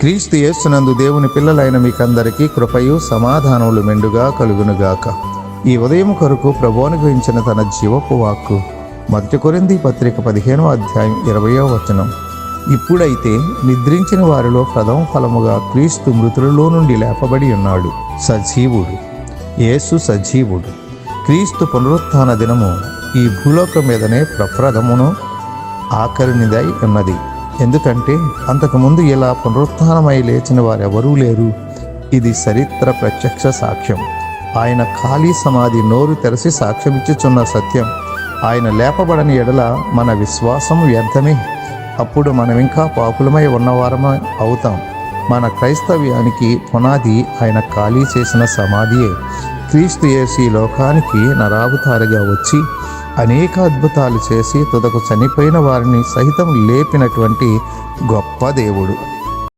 క్రీస్తు యేసునందు దేవుని పిల్లలైన మీకందరికీ కృపయు సమాధానములు మెండుగా కలుగునుగాక. ఈ ఉదయం కొరకు ప్రభువును అనుగ్రహించిన తన జీవపు వాక్కు 1 కొరింథీ పత్రిక 15వ అధ్యాయం 20వ వచనం. ఇప్పుడైతే నిద్రించిన వారిలో ప్రథమ ఫలముగా క్రీస్తు మృతులలో నుండి లేపబడి ఉన్నాడు. సజీవుడు. యేసు సజీవుడు. క్రీస్తు పునరుత్థాన దినము ఈ భూలోకం మీదనే ప్రప్రథమును ఆఖరినిదై ఉన్నది. ఎందుకంటే అంతకుముందు ఇలా పునరుత్థానమై లేచిన వారెవరూ లేరు. ఇది చరిత్ర ప్రత్యక్ష సాక్ష్యం. ఆయన ఖాళీ సమాధి నోరు తెరచి సాక్ష్యమిచ్చుచున్న సత్యం. ఆయన లేపబడని ఎడల మన విశ్వాసం వ్యర్థమే. అప్పుడు మనమింకా పాపులమై ఉన్నవారమే అవుతాం. మన క్రైస్తవ్యానికి పునాది ఆయన ఖాళీ చేసిన సమాధియే. క్రీస్తు యేసు ఈ లోకానికి నరావతారిగా వచ్చి అనేక అద్భుతాలు చేసి తుదకు చనిపోయిన వారిని సహితం లేపినటువంటి గొప్ప దేవుడు.